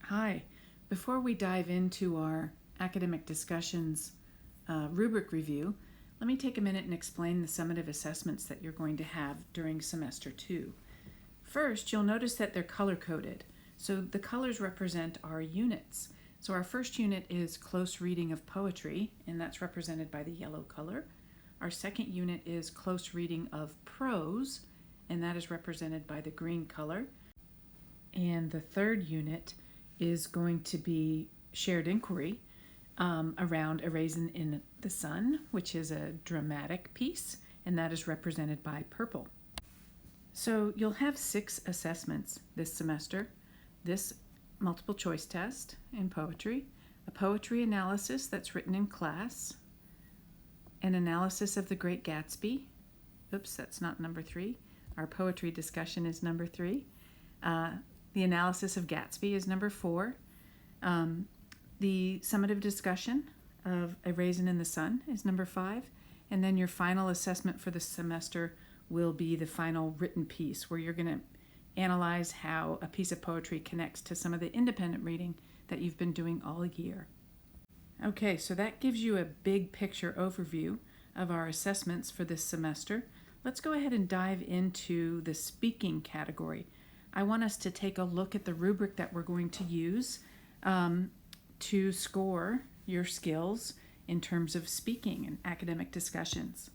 Hi. Before we dive into our academic discussions rubric review, let me take a minute and explain the summative assessments that you're going to have during semester 2. First, you'll notice that they're color-coded. So the colors represent our units. So our first unit is close reading of poetry, and that's represented by the yellow color. Our second unit is close reading of prose, and that is represented by the green color. And the third unit is going to be shared inquiry around A Raisin in the Sun, which is a dramatic piece, and that is represented by purple. So you'll have 6 assessments this semester. This multiple choice test in poetry, a poetry analysis that's written in class, an analysis of The Great Gatsby. Oops, that's not number 3. Our poetry discussion is number 3. The analysis of Gatsby is number 4. The summative discussion of A Raisin in the Sun is number 5. And then your final assessment for the semester will be the final written piece, where you're going to analyze how a piece of poetry connects to some of the independent reading that you've been doing all year. Okay, so that gives you a big picture overview of our assessments for this semester. Let's go ahead and dive into the speaking category. I want us to take a look at the rubric that we're going to use to score your skills in terms of speaking and academic discussions.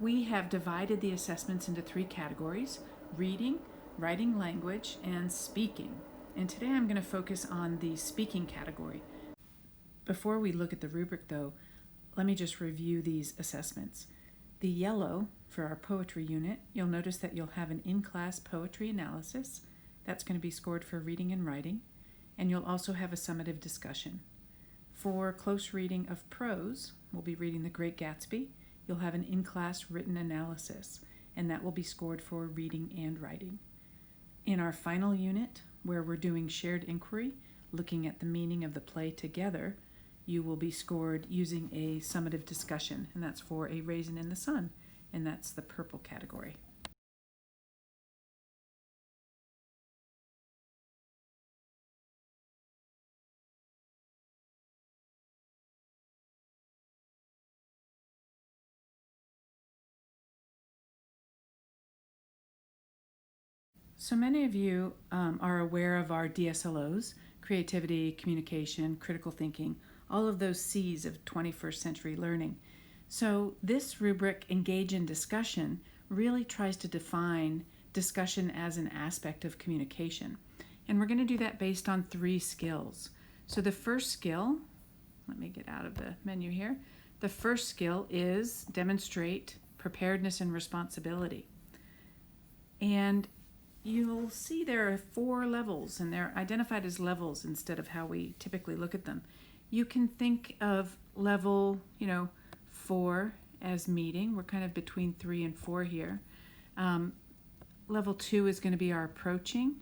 We have divided the assessments into 3 categories: reading, writing language, and speaking. And today I'm going to focus on the speaking category. Before we look at the rubric though, let me just review these assessments. The yellow for our poetry unit, you'll notice that you'll have an in-class poetry analysis. That's going to be scored for reading and writing. And you'll also have a summative discussion. For close reading of prose, we'll be reading The Great Gatsby. You'll have an in-class written analysis, and that will be scored for reading and writing. In our final unit, where we're doing shared inquiry, looking at the meaning of the play together, you will be scored using a summative discussion, and that's for A Raisin in the Sun, and that's the purple category. So many of you are aware of our DSLOs: creativity, communication, critical thinking, all of those C's of 21st century learning. So this rubric, Engage in Discussion, really tries to define discussion as an aspect of communication. And we're going to do that based on 3 skills. So the first skill, let me get out of the menu here. The first skill is demonstrate preparedness and responsibility. And you'll see there are 4 levels, and they're identified as levels instead of how we typically look at them. You can think of level, 4 as meeting. We're kind of between 3 and 4 here. Level 2 is going to be our approaching.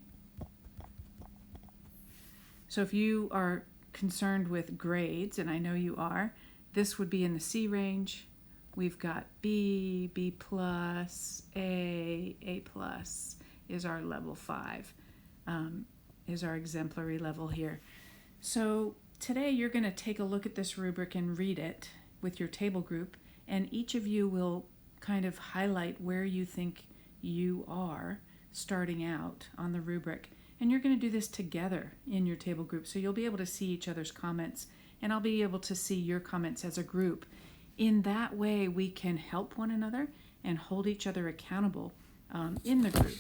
So if you are concerned with grades, and I know you are, this would be in the C range. We've got B, B plus, A plus is our level 5, is our exemplary level here. So today you're going to take a look at this rubric and read it with your table group, and each of you will kind of highlight where you think you are starting out on the rubric. And you're going to do this together in your table group, so you'll be able to see each other's comments, and I'll be able to see your comments as a group. In that way, we can help one another and hold each other accountable in the group.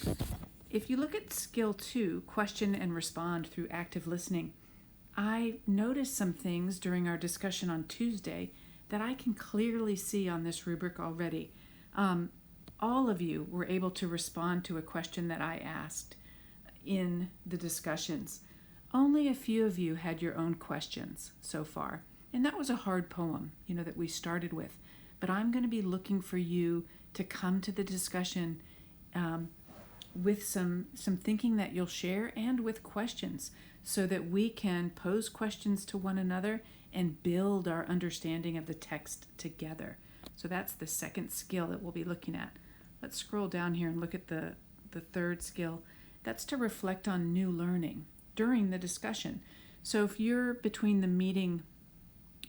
If you look at skill 2, question and respond through active listening, I noticed some things during our discussion on Tuesday that I can clearly see on this rubric already. All of you were able to respond to a question that I asked in the discussions. Only a few of you had your own questions so far, and that was a hard poem, that we started with. But I'm going to be looking for you to come to the discussion with some thinking that you'll share and with questions, so that we can pose questions to one another and build our understanding of the text together. So that's the second skill that we'll be looking at. Let's scroll down here and look at the third skill. That's to reflect on new learning during the discussion. So if you're between the meeting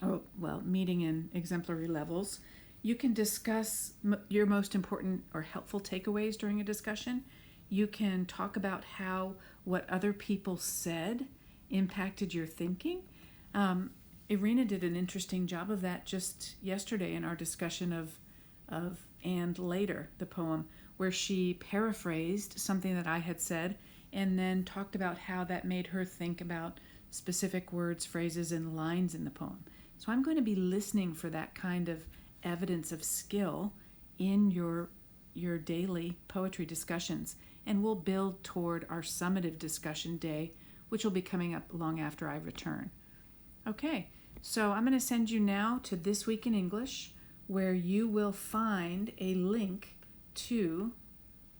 and exemplary levels, you can discuss your most important or helpful takeaways during a discussion. You can talk about how what other people said impacted your thinking. Irina did an interesting job of that just yesterday in our discussion of And Later, the poem, where she paraphrased something that I had said and then talked about how that made her think about specific words, phrases, and lines in the poem. So I'm going to be listening for that kind of evidence of skill in your daily poetry discussions, and we'll build toward our summative discussion day, which will be coming up long after I return. Okay, so I'm going to send you now to This Week in English, where you will find a link to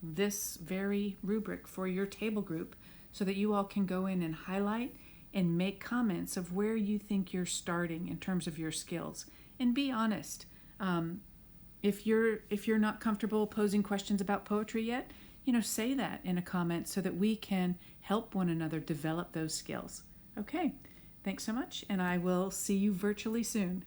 this very rubric for your table group, so that you all can go in and highlight and make comments of where you think you're starting in terms of your skills. And be honest. If you're not comfortable posing questions about poetry yet, say that in a comment so that we can help one another develop those skills. Okay, thanks so much, and I will see you virtually soon.